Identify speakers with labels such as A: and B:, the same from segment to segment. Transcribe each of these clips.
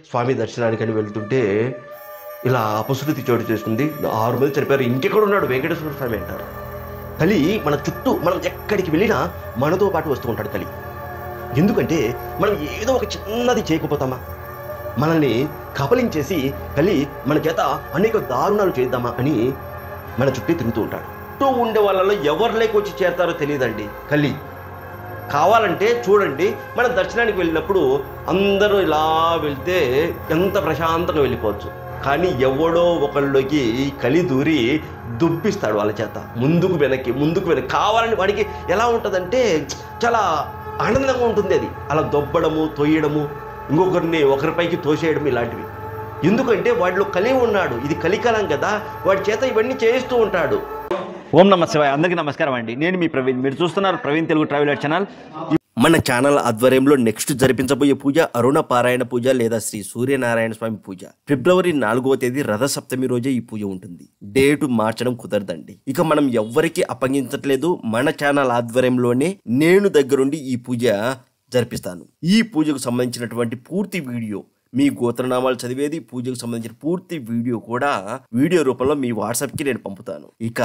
A: స్వామి దర్శనానికని వెళ్తుంటే ఇలా అపశృతి చోటు చేసుకుంది. 6 మంది చనిపోయారు. ఇంకెక్కడ ఉన్నాడు వెంకటేశ్వర స్వామి అంటారు. కలి మన చుట్టూ, మనం ఎక్కడికి వెళ్ళినా మనతో పాటు వస్తూ ఉంటాడు కలి. ఎందుకంటే మనం ఏదో ఒక చిన్నది చేయకపోతామా, మనల్ని కబలించేసి కలి మన చేత అనేక దారుణాలు చేద్దామా అని మన చుట్టూ తిరుగుతూ ఉంటాడు. చుట్టూ ఉండే వాళ్ళలో ఎవరిలోకి వచ్చి చేరతారో తెలియదండి కలి. కావాలంటే చూడండి, మన దర్శనానికి వెళ్ళినప్పుడు అందరూ ఇలా వెళ్తే ఎంత ప్రశాంతంగా వెళ్ళిపోవచ్చు. కానీ ఎవడో ఒకళ్ళకి కలి దూరి దుబ్బిస్తాడు వాళ్ళ చేత, ముందుకు వెనక్కి కావాలని. వాడికి ఎలా ఉంటుందంటే చాలా ఆనందంగా ఉంటుంది అది, అలా దొబ్బడము, తొయ్యడము, ఇంకొకరిని ఒకరిపైకి తోసేయడం ఇలాంటివి. ఎందుకంటే వాడిలో కలి ఉన్నాడు. ఇది కలికాలం కదా, వాడి చేత ఇవన్నీ చేయిస్తూ ఉంటాడు.
B: ఓం నమ శివాయ. అందరికీ నమస్కారం అండి. నేను మీ ప్రవీణ్. మీరు చూస్తున్నారు ప్రవీణ్ తెలుగు ట్రావెలర్ ఛానల్.
A: మన ఛానల్ ఆధ్వర్యంలో నెక్స్ట్ జరిపించబోయే పూజ అరుణ పారాయణ పూజ లేదా శ్రీ సూర్యనారాయణ స్వామి పూజ. ఫిబ్రవరి 4వ తేదీ రథసప్తమి రోజే ఈ పూజ ఉంటుంది. డేటు మార్చడం కుదరదండి. ఇక మనం ఎవ్వరికి అప్పగించట్లేదు. మన ఛానల్ ఆధ్వర్యంలోనే నేను దగ్గరుండి ఈ పూజ జరిపిస్తాను. ఈ పూజకు సంబంధించినటువంటి పూర్తి వీడియో, మీ గోత్రనామాలు చదివేది, పూజకు సంబంధించిన పూర్తి వీడియో కూడా వీడియో రూపంలో మీ వాట్సాప్కి నేను పంపుతాను. ఇక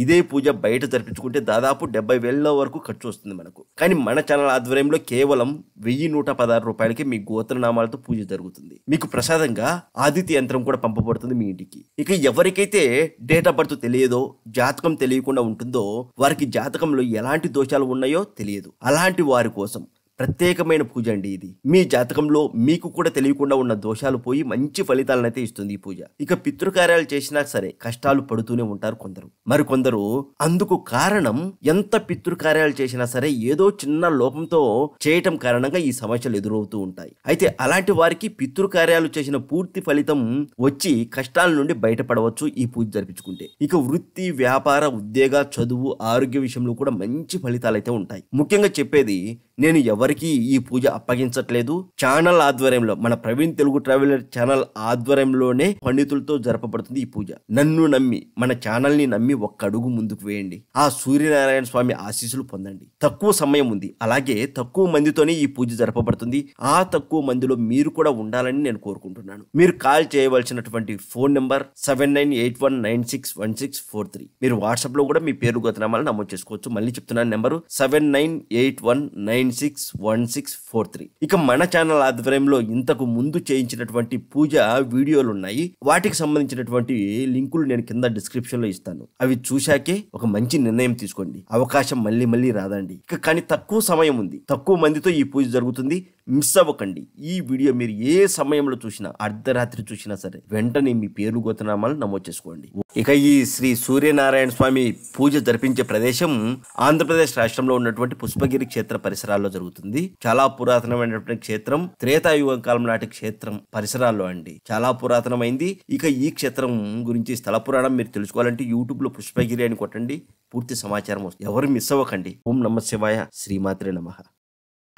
A: ఇదే పూజ బయట జరిపించుకుంటే దాదాపు 70,000 వరకు ఖర్చు వస్తుంది మనకు. కానీ మన ఛానల్ ఆధ్వర్యంలో కేవలం 1,116 రూపాయలకి మీ గోత్రనామాలతో పూజ జరుగుతుంది. మీకు ప్రసాదంగా ఆదిత్య యంత్రం కూడా పంపబడుతుంది మీ ఇంటికి. ఇక ఎవరికైతే డేట్ ఆఫ్ బర్త్ తెలియదో, జాతకం తెలియకుండా ఉంటుందో, వారికి జాతకంలో ఎలాంటి దోషాలు ఉన్నాయో తెలియదు. అలాంటి వారి కోసం ప్రత్యేకమైన పూజ అండి ఇది. మీ జాతకంలో మీకు కూడా తెలియకుండా ఉన్న దోషాలు పోయి మంచి ఫలితాలను అయితే ఇస్తుంది ఈ పూజ. ఇక పితృకార్యాలు చేసినా సరే కష్టాలు పడుతూనే ఉంటారు కొందరు. మరికొందరు అందుకు కారణం ఎంత పితృకార్యాలు చేసినా సరే ఏదో చిన్న లోపంతో చేయటం కారణంగా ఈ సమస్యలు ఎదురవుతూ ఉంటాయి. అయితే అలాంటి వారికి పితృకార్యాలు చేసిన పూర్తి ఫలితం వచ్చి కష్టాల నుండి బయటపడవచ్చు ఈ పూజ జరిపించుకుంటే. ఇక వృత్తి, వ్యాపార, ఉద్యోగ, చదువు, ఆరోగ్య విషయంలో కూడా మంచి ఫలితాలు అయితే ఉంటాయి. ముఖ్యంగా చెప్పేది, నేను ఎవరికి ఈ పూజ అప్పగించట్లేదు. ఛానల్ ఆధ్వర్యంలో, మన ప్రవీణ్ తెలుగు ట్రావెలర్ ఛానల్ ఆధ్వర్యంలోనే పండితులతో జరపబడుతుంది ఈ పూజ. నన్ను నమ్మి, మన ఛానల్ ని నమ్మి ఒక్క అడుగు ముందుకు వేయండి. ఆ సూర్యనారాయణ స్వామి ఆశీస్సులు పొందండి. తక్కువ సమయం ఉంది, అలాగే తక్కువ మందితోనే ఈ పూజ జరపబడుతుంది. ఆ తక్కువ మందిలో మీరు కూడా ఉండాలని నేను కోరుకుంటున్నాను. మీరు కాల్ చేయవలసినటువంటి ఫోన్ నెంబర్ 7981961643. మీరు వాట్సాప్ లో కూడా మీ పేరు గోత్రనామాలు నమోదు చేసుకోవచ్చు. మళ్ళీ చెప్తున్నాను, నెంబరు 7981961643. ఇక మన ఛానల్ ఆధ్వర్యంలో ఇంతకు ముందు చేయించినటువంటి పూజ వీడియోలు ఉన్నాయి. వాటికి సంబంధించినటువంటి లింకులు నేను కింద డిస్క్రిప్షన్ లో ఇస్తాను. అవి చూశాకే ఒక మంచి నిర్ణయం తీసుకోండి. అవకాశం మళ్ళీ మళ్ళీ రాదండి. ఇక కానీ తక్కువ సమయం ఉంది, తక్కువ మందితో ఈ పూజ జరుగుతుంది. మిస్ అవ్వకండి. ఈ వీడియో మీరు ఏ సమయంలో చూసినా, అర్ధరాత్రి చూసినా సరే వెంటనే మీ పేరు గోత్రనామాలు నమోదు చేసుకోండి. ఇక ఈ శ్రీ సూర్యనారాయణ స్వామి పూజ జరిపించే ప్రదేశం ఆంధ్రప్రదేశ్ రాష్ట్రంలో ఉన్నటువంటి పుష్పగిరి క్షేత్ర పరిసరాల్లో జరుగుతుంది. చాలా పురాతనమైనటువంటి క్షేత్రం, త్రేతాయుగం కాలం నాటి క్షేత్రం పరిసరాల్లో అండి. చాలా పురాతనమైంది. ఇక ఈ క్షేత్రం గురించి స్థల పురాణం మీరు తెలుసుకోవాలంటే యూట్యూబ్ లో పుష్పగిరి అని కొట్టండి, పూర్తి సమాచారం వస్తుంది. ఎవరు మిస్ అవ్వకండి. ఓం నమ శివాయ. శ్రీమాత్రే నమః.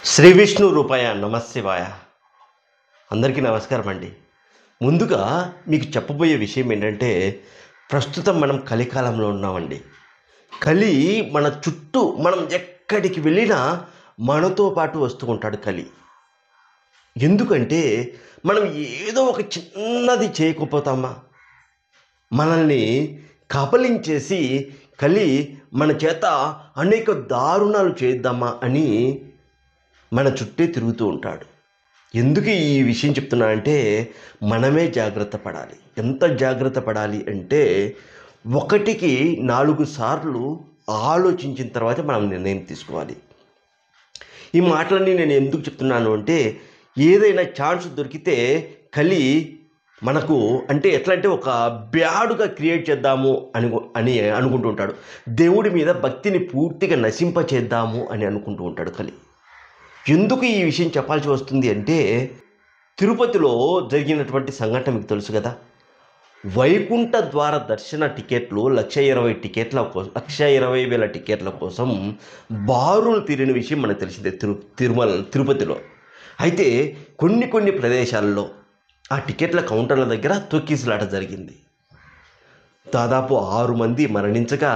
A: శ్రీ విష్ణు రూపాయ నమ శివాయ. అందరికీ నమస్కారం అండి. ముందుగా మీకు చెప్పబోయే విషయం ఏంటంటే, ప్రస్తుతం మనం కలికాలంలో ఉన్నామండి. కలి మన చుట్టూ, మనం ఎక్కడికి వెళ్ళినా మనతో పాటు వస్తూ ఉంటాడు కలి. ఎందుకంటే మనం ఏదో ఒక చిన్నది చేయకపోతామా, మనల్ని కబలించేసి కలి మన చేత అనేక దారుణాలు చేద్దామా అని మన చుట్టే తిరుగుతూ ఉంటాడు. ఎందుకు ఈ విషయం చెప్తున్నానంటే, మనమే జాగ్రత్త పడాలి. ఎంత జాగ్రత్త పడాలి అంటే, 1కి 4 సార్లు ఆలోచించిన తర్వాత మనం నిర్ణయం తీసుకోవాలి. ఈ మాటలన్నీ నేను ఎందుకు చెప్తున్నాను అంటే, ఏదైనా ఛాన్స్ దొరికితే కలి మనకు అంటే ఎట్లా అంటే ఒక బ్యాడుగా క్రియేట్ చేద్దాము అని అనుకుంటూ ఉంటాడు. దేవుడి మీద భక్తిని పూర్తిగా నశింపచేద్దాము అని అనుకుంటూ ఉంటాడు కలి. ఎందుకు ఈ విషయం చెప్పాల్సి వస్తుంది అంటే, తిరుపతిలో జరిగినటువంటి సంఘటన మీకు తెలుసు కదా. వైకుంఠ ద్వార దర్శన టికెట్లు 1,20,000 టికెట్ల కోసం బారులు తీరిన విషయం మనకు తెలిసిందే తిరుపతిలో. అయితే కొన్ని ప్రదేశాల్లో ఆ టికెట్ల కౌంటర్ల దగ్గర తొక్కిసలాట జరిగింది. దాదాపు 6 మంది మరణించగా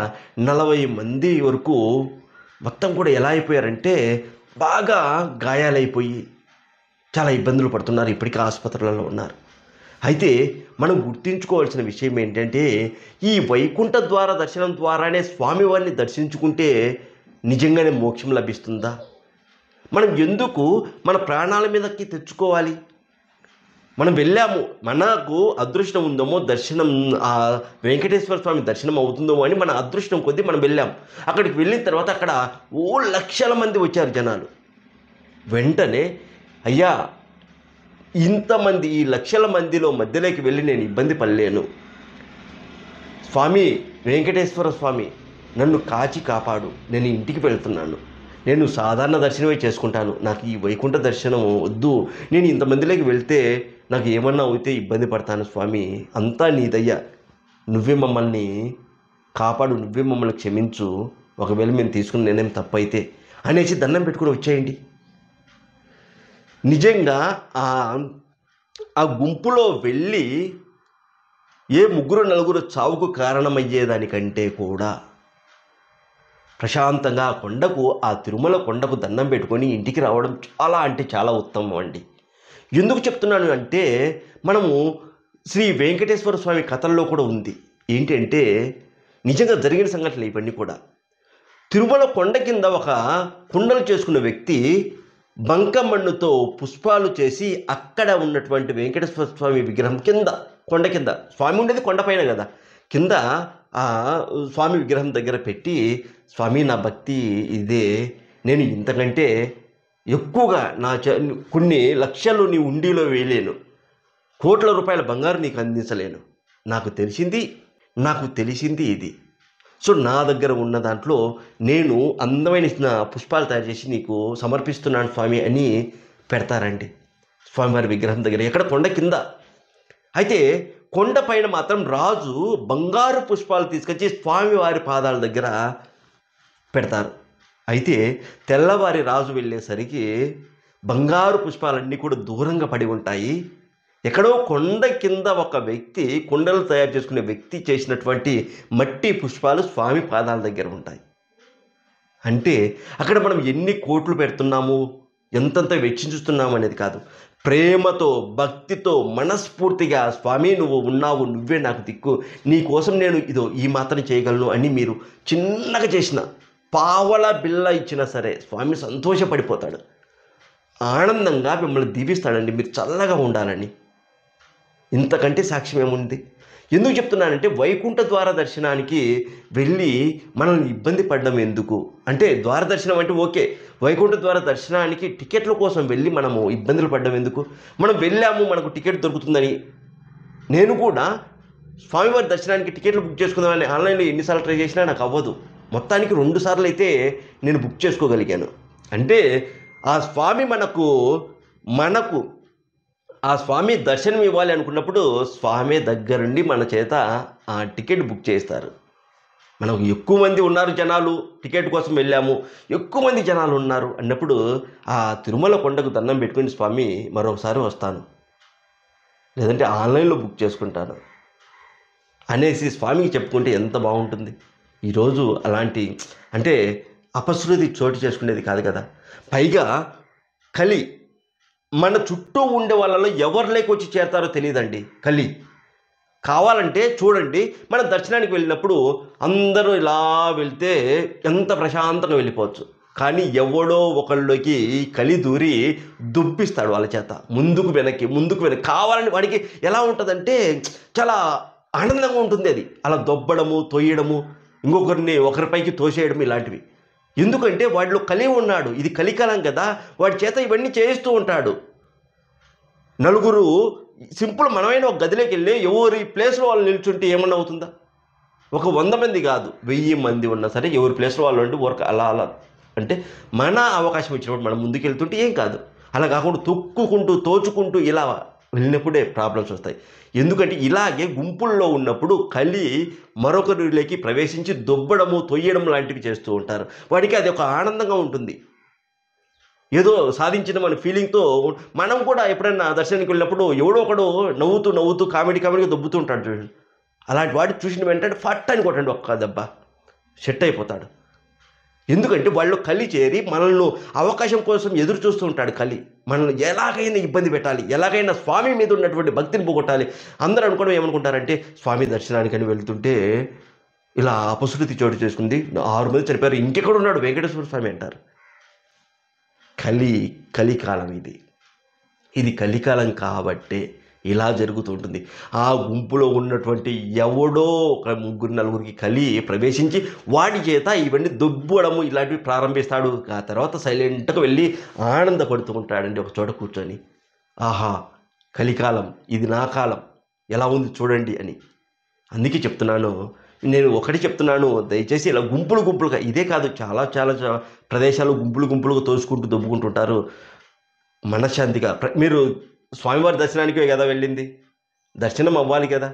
A: 40 మంది వరకు మొత్తం కూడా ఎలా అయిపోయారంటే బాగా గాయాలైపోయి చాలా ఇబ్బందులు పడుతున్నారు, ఇప్పటికీ ఆసుపత్రులలో ఉన్నారు. అయితే మనం గుర్తుంచుకోవాల్సిన విషయం ఏంటంటే, ఈ వైకుంఠ ద్వార దర్శనం ద్వారానే స్వామివారిని దర్శించుకుంటే నిజంగానే మోక్షం లభిస్తుందా? మనం ఎందుకు మన ప్రాణాల మీదకి తెచ్చుకోవాలి? మనం వెళ్ళాము, మనకు అదృష్టం ఉందేమో దర్శనం, ఆ వెంకటేశ్వర స్వామి దర్శనం అవుతుందో అని మన అదృష్టం కొద్దీ మనం వెళ్ళాం. అక్కడికి వెళ్ళిన తర్వాత అక్కడ లక్షల మంది వచ్చారు జనాలు. వెంటనే అయ్యా, ఇంతమంది ఈ లక్షల మందిలో మధ్యలోకి వెళ్ళి నేను ఇబ్బంది పడలేను, స్వామి వెంకటేశ్వర స్వామి నన్ను కాచి కాపాడు, నేను ఇంటికి వెళ్తున్నాను, నేను సాధారణ దర్శనమే చేసుకుంటాను, నాకు ఈ వైకుంఠ దర్శనం వద్దు, నేను ఇంతమందిలోకి వెళ్తే నాకు ఏమన్నా అయితే ఇబ్బంది పడతాను స్వామి, అంతా నీదయ్యా, నువ్వే మమ్మల్ని కాపాడు, నువ్వే మమ్మల్ని క్షమించు, ఒకవేళ మేము తీసుకున్న నిర్ణయం తప్పైతే అనేసి దండం పెట్టుకుని వచ్చేయండి. నిజంగా ఆ గుంపులో వెళ్ళి ఏ ముగ్గురు నలుగురు చావుకు కారణమయ్యేదానికంటే కూడా ప్రశాంతంగా ఆ కొండకు, ఆ తిరుమల కొండకు దండం పెట్టుకొని ఇంటికి రావడం చాలా అంటే చాలా ఉత్తమం అండి. ఎందుకు చెప్తున్నాను అంటే, మనము శ్రీ వెంకటేశ్వర స్వామి కథల్లో కూడా ఉంది. ఏంటంటే నిజంగా జరిగిన సంఘటనలు ఇవన్నీ కూడా. తిరుమల కొండ కింద ఒక కుండలు చేసుకున్న వ్యక్తి బంకమన్నుతో పుష్పాలు చేసి అక్కడ ఉన్నటువంటి వెంకటేశ్వర స్వామి విగ్రహం కింద, కొండ కింద, స్వామి ఉండేది కొండపైన కదా, కింద ఆ స్వామి విగ్రహం దగ్గర పెట్టి, స్వామి నా భక్తి ఇదే, నేను ఇంతకంటే ఎక్కువగా కొన్ని లక్షలు నీ ఉండిలో వేయలేను, కోట్ల రూపాయల బంగారు నీకు అందించలేను, నాకు తెలిసింది ఇది, సో నా దగ్గర ఉన్న దాంట్లో నేను అందమైన పుష్పాలు తయారు చేసి నీకు సమర్పిస్తున్నాను స్వామి అని పెడతారండి స్వామివారి విగ్రహం దగ్గర, ఎక్కడ కొండ కింద. అయితే కొండ పైన మాత్రం రాజు బంగారు పుష్పాలు తీసుకొచ్చి స్వామివారి పాదాల దగ్గర పెడతారు. అయితే తెల్లవారి రాజు వెళ్ళేసరికి బంగారు పుష్పాలన్నీ కూడా దూరంగా పడి ఉంటాయి. ఎక్కడో కొండ కింద ఒక వ్యక్తి, కుండలు తయారు చేసుకునే వ్యక్తి చేసినటువంటి మట్టి పుష్పాలు స్వామి పాదాల దగ్గర ఉంటాయి. అంటే అక్కడ మనం ఎన్ని కోట్లు పెడుతున్నాము, ఎంతంత వెచ్చించుతున్నాము అనేది కాదు, ప్రేమతో భక్తితో మనస్ఫూర్తిగా స్వామి నువ్వు ఉన్నావు, నువ్వే నాకు దిక్కు, నీ కోసం నేను ఇదో ఈ మాత్రం చేయగలను అని మీరు చిన్నగా చేసిన పావల బిళ్ళ ఇచ్చినా సరే స్వామి సంతోషపడిపోతాడు, ఆనందంగా మిమ్మల్ని దీవిస్తాడండి, మీరు చల్లగా ఉండాలని. ఇంతకంటే సాక్ష్యం ఏముంది? ఎందుకు చెప్తున్నానంటే, వైకుంఠ ద్వార దర్శనానికి వెళ్ళి మనల్ని ఇబ్బంది పడడం ఎందుకు అంటే, ద్వార దర్శనం అంటే ఓకే, వైకుంఠ ద్వార దర్శనానికి టికెట్ల కోసం వెళ్ళి మనము ఇబ్బందులు పడడం ఎందుకు? మనం వెళ్ళాము, మనకు టికెట్ దొరుకుతుందని. నేను కూడా స్వామివారి దర్శనానికి టికెట్లు బుక్ చేసుకుందామని ఆన్లైన్లో ఎన్నిసార్లు ట్రై చేసినా నాకు అవ్వదు. మొత్తానికి 2 సార్లు అయితే నేను బుక్ చేసుకోగలిగాను. అంటే ఆ స్వామి మనకు ఆ స్వామి దర్శనం ఇవ్వాలి అనుకున్నప్పుడు స్వామి దగ్గరుండి మన చేత ఆ టికెట్ బుక్ చేస్తారు. మనకు ఎక్కువ మంది ఉన్నారు జనాలు, టికెట్ కోసం వెళ్ళాము, ఎక్కువ మంది జనాలు ఉన్నారు అన్నప్పుడు ఆ తిరుమల కొండకు దండం పెట్టుకుని స్వామి మరొకసారి వస్తాను, లేదంటే ఆన్లైన్లో బుక్ చేసుకుంటాను అనేసి స్వామికి చెప్పుకుంటే ఎంత బాగుంటుంది. ఈరోజు అలాంటి అంటే అపశృతి చోటు చేసుకునేది కాదు కదా. పైగా కలి మన చుట్టూ ఉండే వాళ్ళలో ఎవరు లేకొచ్చి చేరతారో తెలియదండి కలి. కావాలంటే చూడండి, మన దర్శనానికి వెళ్ళినప్పుడు అందరూ ఇలా వెళ్తే ఎంత ప్రశాంతంగా వెళ్ళిపోవచ్చు. కానీ ఎవడో ఒకళ్ళకి కలి దూరి దుబ్బిస్తాడు వాళ్ళ చేత, ముందుకు వెనక్కి కావాలని. వాడికి ఎలా ఉంటుందంటే చాలా ఆనందంగా ఉంటుంది అది, అలా దొబ్బడము, తొయ్యడము, ఇంకొకరిని ఒకరిపైకి తోసేయడం ఇలాంటివి. ఎందుకంటే వాడిలో కలి ఉన్నాడు, ఇది కలికాలం కదా, వాడి చేత ఇవన్నీ చేయిస్తూ ఉంటాడు. నలుగురు సింపుల్ మనమైన ఒక గదిలోకి వెళ్ళి ఎవరి ప్లేస్లో వాళ్ళు నిల్చుంటే ఏమన్నా అవుతుందా? ఒక 100 మంది కాదు, 1000 మంది ఉన్నా సరే ఎవరి ప్లేస్లో వాళ్ళు ఉంటే వర్క్ అలా అంటే మన అవకాశం వచ్చినప్పుడు మనం ముందుకు వెళ్తుంటే ఏం కాదు. అలా కాకుండా తొక్కుకుంటూ తోచుకుంటూ ఇలా వెళ్ళినప్పుడే ప్రాబ్లమ్స్ వస్తాయి. ఎందుకంటే ఇలాగే గుంపుల్లో ఉన్నప్పుడు కలి మరొకరిలోకి ప్రవేశించి దొబ్బడము, తొయ్యడం లాంటివి చేస్తూ ఉంటారు. వాడికి అది ఒక ఆనందంగా ఉంటుంది, ఏదో సాధించిన మన ఫీలింగ్తో. మనం కూడా ఎప్పుడైనా దర్శనానికి వెళ్ళినప్పుడు ఎవడో ఒకడు నవ్వుతూ కామెడీగా దొబ్బుతూ ఉంటాడు చూడండి. అలాంటి వాడిని చూసిన వెంటనే ఫట్ అని కొట్టండి, ఒక్క దెబ్బ సెట్ అయిపోతాడు. ఎందుకంటే వాళ్ళు కలి చేరి మనల్ని అవకాశం కోసం ఎదురు చూస్తూ ఉంటాడు. కలి మనల్ని ఎలాగైనా ఇబ్బంది పెట్టాలి, ఎలాగైనా స్వామి మీద ఉన్నటువంటి భక్తిని పోగొట్టాలి. అందరూ అనుకోవడం ఏమనుకుంటారంటే స్వామి దర్శనానికని వెళ్తుంటే ఇలా అపశృతి చోటు చేసుకుంది, 6 మంది చనిపోయారు, ఇంకెక్కడ ఉన్నాడు వెంకటేశ్వర స్వామి అంటారు. కలికాలం ఇది కలికాలం కాబట్టే ఇలా జరుగుతూ ఉంటుంది. ఆ గుంపులో ఉన్నటువంటి ఎవడో ఒక 3-4కి కలి ప్రవేశించి వాడి చేత ఇవన్నీ దొబ్బడము ఇలాంటివి ప్రారంభిస్తాడు. ఆ తర్వాత సైలెంట్గా వెళ్ళి ఆనందపడుతూ ఉంటాడండి ఒక చోట కూర్చొని. ఆహా, కలికాలం, ఇది నా కాలం, ఎలా ఉంది చూడండి అని. అందుకే చెప్తున్నాను, నేను ఒకటి చెప్తున్నాను, దయచేసి ఇలా గుంపులుగా, ఇదే కాదు చాలా చాలా ప్రదేశాలు గుంపులుగా తోసుకుంటూ దొబ్బుకుంటుంటారు. మనశ్శాంతిగా మీరు స్వామివారి దర్శనానికే కదా వెళ్ళింది, దర్శనం అవ్వాలి కదా.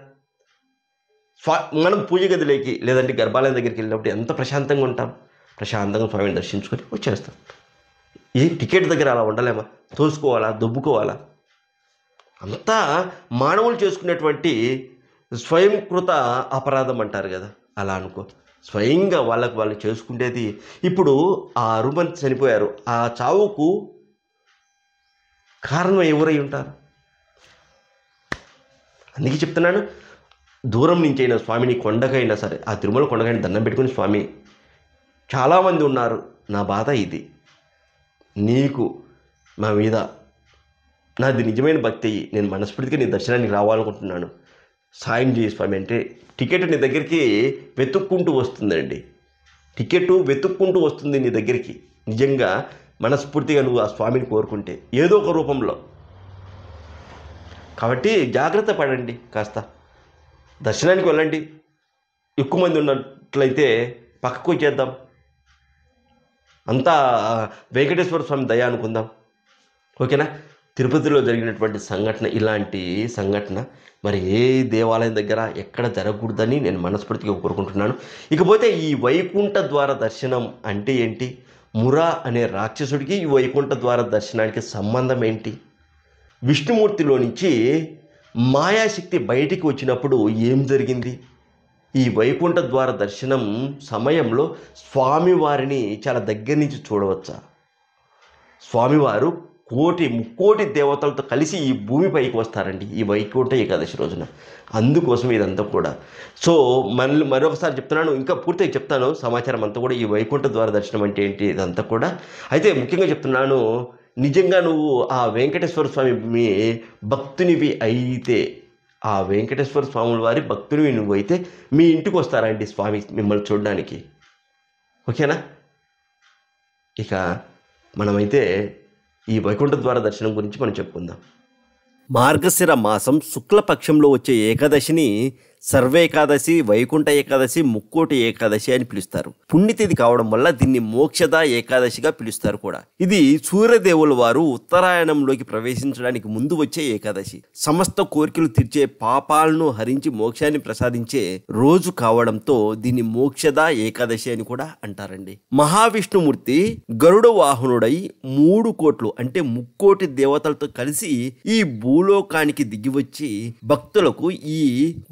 A: మనం పూజ గదిలోకి లేదంటే గర్భాలయం దగ్గరికి వెళ్ళినప్పుడు ఎంత ప్రశాంతంగా ఉంటాం, ప్రశాంతంగా స్వామిని దర్శించుకొని వచ్చేస్తాం. ఏ టికెట్ దగ్గర అలా ఉండలేమా, తోసుకోవాలా, దొబ్బుకోవాలా? అంతా మానవులు చేసుకునేటువంటి స్వయంకృత అపరాధం అంటారు కదా, అలా అనుకో. స్వయంగా వాళ్ళు చేసుకునేది. ఇప్పుడు ఆ 6 మంది చనిపోయారు, ఆ చావుకు కారణం ఎవరై ఉంటారు? అందుకే చెప్తున్నాను, దూరం నుంచి అయినా స్వామిని కొండకైనా సరే, ఆ తిరుమల కొండకైనా దండం పెట్టుకుని స్వామి చాలామంది ఉన్నారు, నా బాధ ఇది, నీకు నా మీద నాది నిజమైన భక్తి, నేను మనస్ఫూర్తిగా నీ దర్శనానికి రావాలనుకుంటున్నాను, సాయం చేయి స్వామి అంటే టికెట్ నీ దగ్గరికి వెతుక్కుంటూ వస్తుందండి. టికెట్ వెతుక్కుంటూ వస్తుంది నీ దగ్గరికి. నిజంగా మనస్ఫూర్తిగా నువ్వు ఆ స్వామిని కోరుకుంటే ఏదో ఒక రూపంలో. కాబట్టి జాగ్రత్త పడండి, కాస్త దర్శనానికి వెళ్ళండి. ఎక్కువ మంది ఉన్నట్లయితే పక్కకు వచ్చేద్దాం, అంతా వెంకటేశ్వర స్వామి దయ అనుకుందాం. ఓకేనా? తిరుపతిలో జరిగినటువంటి సంఘటన, ఇలాంటి సంఘటన మరి ఏ దేవాలయం దగ్గర ఎక్కడ జరగకూడదని నేను మనస్ఫూర్తిగా కోరుకుంటున్నాను. ఇకపోతే ఈ వైకుంఠ ద్వార దర్శనం అంటే ఏంటి? మురా అనే రాక్షసుడికి ఈ వైకుంఠ ద్వార దర్శనానికి సంబంధం ఏంటి? విష్ణుమూర్తిలో నుంచి మాయాశక్తి బయటికి వచ్చినప్పుడు ఏం జరిగింది? ఈ వైకుంఠ ద్వార దర్శనం సమయంలో స్వామివారిని చాలా దగ్గర నుంచి చూడవచ్చా? స్వామివారు ముక్కోటి దేవతలతో కలిసి ఈ భూమిపైకి వస్తారండి ఈ వైకుంఠ ఏకాదశి రోజున. అందుకోసం ఇదంతా కూడా. సో మరొకసారి చెప్తున్నాను, ఇంకా పూర్తిగా చెప్తాను సమాచారం అంతా కూడా, ఈ వైకుంఠ ద్వార దర్శనం అంటే ఏంటి ఇదంతా కూడా. అయితే ముఖ్యంగా చెప్తున్నాను, నిజంగా నువ్వు ఆ వెంకటేశ్వర స్వామి భక్తునివి అయితే, ఆ వెంకటేశ్వర స్వాముల వారి భక్తునివి నువ్వైతే మీ ఇంటికి వస్తారండి స్వామి మిమ్మల్ని చూడడానికి. ఓకేనా? ఇక మనమైతే ఈ వైకుంఠ ద్వార దర్శనం గురించి మనం చెప్పుకుందాం.
C: మార్గశిర మాసం శుక్లపక్షంలో వచ్చే ఏకాదశిని సర్వేకాదశి, వైకుంఠ ఏకాదశి, ముక్కోటి ఏకాదశి అని పిలుస్తారు. పుణ్యతిథి కావడం వల్ల దీన్ని మోక్షద ఏకాదశిగా పిలుస్తారు కూడా. ఇది సూర్యదేవుల వారు ఉత్తరాయణంలోకి ప్రవేశించడానికి ముందు వచ్చే ఏకాదశి. సమస్త కోరికలు తీర్చే, పాపాలను హరించి మోక్షాన్ని ప్రసాదించే రోజు కావడంతో దీన్ని మోక్షద ఏకాదశి అని కూడా అంటారండి. మహావిష్ణుమూర్తి గరుడ వాహనుడై 3 కోట్లు అంటే ముక్కోటి దేవతలతో కలిసి ఈ భూలోకానికి దిగివచ్చి భక్తులకు ఈ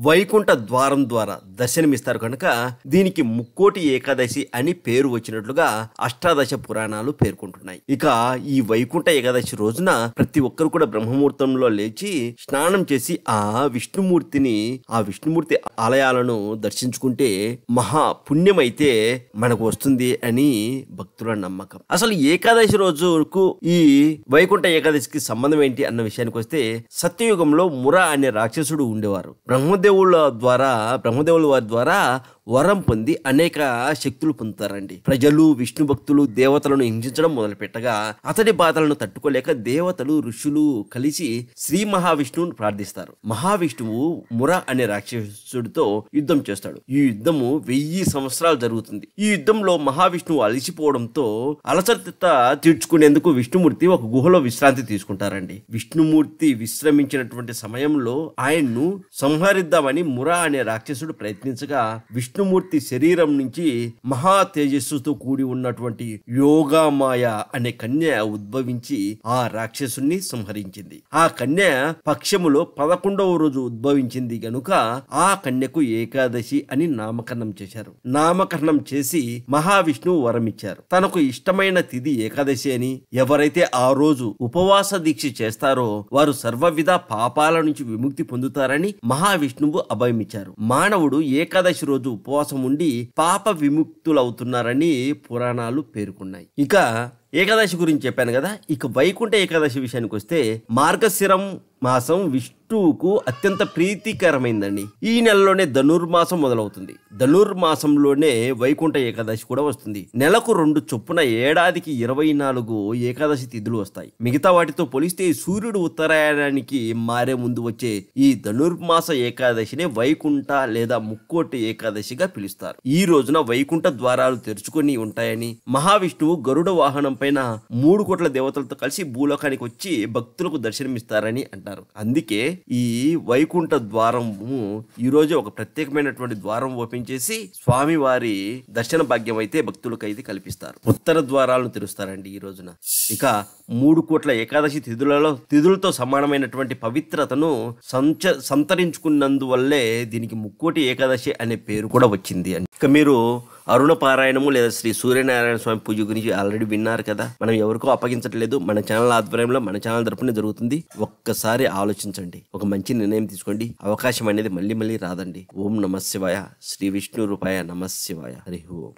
C: వైకుంఠ ద్వారం ద్వారా దర్శనమిస్తారు కనుక దీనికి ముక్కోటి ఏకాదశి అని పేరు వచ్చినట్లుగా అష్టాదశ పురాణాలు పేర్కొంటున్నాయి. ఇక ఈ వైకుంఠ ఏకాదశి రోజున ప్రతి ఒక్కరు కూడా బ్రహ్మముహూర్తంలో లేచి స్నానం చేసి ఆ విష్ణుమూర్తి ఆలయాలను దర్శించుకుంటే మహా పుణ్యమైతే మనకు వస్తుంది అని భక్తుల నమ్మకం. అసలు ఏకాదశి రోజుకు ఈ వైకుంఠ ఏకాదశికి సంబంధం ఏంటి అన్న విషయానికి వస్తే, సత్యయుగంలో మురా అనే రాక్షసుడు ఉండేవారు. బ్రహ్మదేవుల వారి ద్వారా వరం పొంది అనేక శక్తులు పొందుతారండి. ప్రజలు, విష్ణు భక్తులు దేవతలను హింసించడం మొదలు పెట్టగా అతడి బాధలను తట్టుకోలేక దేవతలు, ఋషులు కలిసి శ్రీ మహావిష్ణువుని ప్రార్థిస్తారు. మహావిష్ణువు మురా అనే రాక్షసుడితో యుద్ధం చేస్తాడు. ఈ యుద్ధము 1000 సంవత్సరాలు జరుగుతుంది. ఈ యుద్ధంలో మహావిష్ణువు అలసిపోవడంతో అలసట తీర్చుకునేందుకు విష్ణుమూర్తి ఒక గుహలో విశ్రాంతి తీసుకుంటారండి. విష్ణుమూర్తి విశ్రమించినటువంటి సమయంలో ఆయన్ను సంహరిద్దామని మురా అనే రాక్షసుడు ప్రయత్నించగా విష్ణు విష్ణుమూర్తి శరీరం నుంచి మహా తేజస్సుతో కూడి ఉన్నటువంటి యోగామాయ అనే కన్య ఉద్భవించి ఆ రాక్షసుని సంహరించింది. ఆ కన్య పక్షములో 11వ రోజు ఉద్భవించింది గనుక ఆ కన్యకు ఏకాదశి అని నామకరణం చేశారు. నామకరణం చేసి మహావిష్ణువు వరమిచ్చారు. తనకు ఇష్టమైన తిథి ఏకాదశి అని, ఎవరైతే ఆ రోజు ఉపవాస దీక్ష చేస్తారో వారు సర్వవిధ పాపాల నుంచి విముక్తి పొందుతారని మహావిష్ణువు అభయమిచ్చారు. మానవుడు ఏకాదశి రోజు ఉపవాసం ఉండి పాప విముక్తులవుతున్నారని పురాణాలు పేర్కొన్నాయి. ఇక ఏకాదశి గురించి చెప్పాను కదా. ఇక వైకుంఠ ఏకాదశి విషయానికి వస్తే మార్గశిరం మాసం విష్ణువుకు అత్యంత ప్రీతికరమైందండి. ఈ నెలలోనే ధనుర్మాసం మొదలవుతుంది. ధనుర్మాసంలోనే వైకుంఠ ఏకాదశి కూడా వస్తుంది. నెలకు 2 చొప్పున ఏడాదికి 24 ఏకాదశి తిథులు వస్తాయి. మిగతా వాటితో పోలిస్తే సూర్యుడు ఉత్తరాయణానికి మారే ముందు వచ్చే ఈ ధనుర్మాస ఏకాదశిని వైకుంఠ లేదా ముక్కోటి ఏకాదశిగా పిలుస్తారు. ఈ రోజున వైకుంఠ ద్వారాలు తెరుచుకొని ఉంటాయని, మహావిష్ణువు గరుడ వాహనం పైన 3 కోట్ల దేవతలతో కలిసి భూలోకానికి వచ్చి భక్తులకు దర్శనమిస్తారని అంటారు. అందుకే ఈ వైకుంఠ ద్వారము ఈ రోజు ఒక ప్రత్యేకమైనటువంటి ద్వారం ఓపెన్ చేసి స్వామి వారి దర్శన భాగ్యం అయితే భక్తులకు కల్పిస్తారు. ఉత్తర ద్వారాలను తెరుస్తారండి ఈ రోజున. ఇక 3 కోట్ల ఏకాదశి తిథులతో సమానమైనటువంటి పవిత్రతను సంతరించుకున్నందువల్లే దీనికి ముక్కోటి ఏకాదశి అనే పేరు కూడా వచ్చింది అని. ఇక మీరు అరుణ పారాయణము లేదా శ్రీ సూర్యనారాయణ స్వామి పూజ గురించి ఆల్రెడీ విన్నారు కదా. మనం ఎవరికో అప్పగించట్లేదు, మన ఛానల్ ఆధ్వర్యంలో మన ఛానల్ తరపునే జరుగుతుంది. ఒక్కసారి ఆలోచించండి, ఒక మంచి నిర్ణయం తీసుకోండి. అవకాశం అనేది మళ్ళీ రాదండి. ఓం నమః శివాయ. శ్రీ విష్ణు రూపాయ నమః శివాయ. హరి ఓం.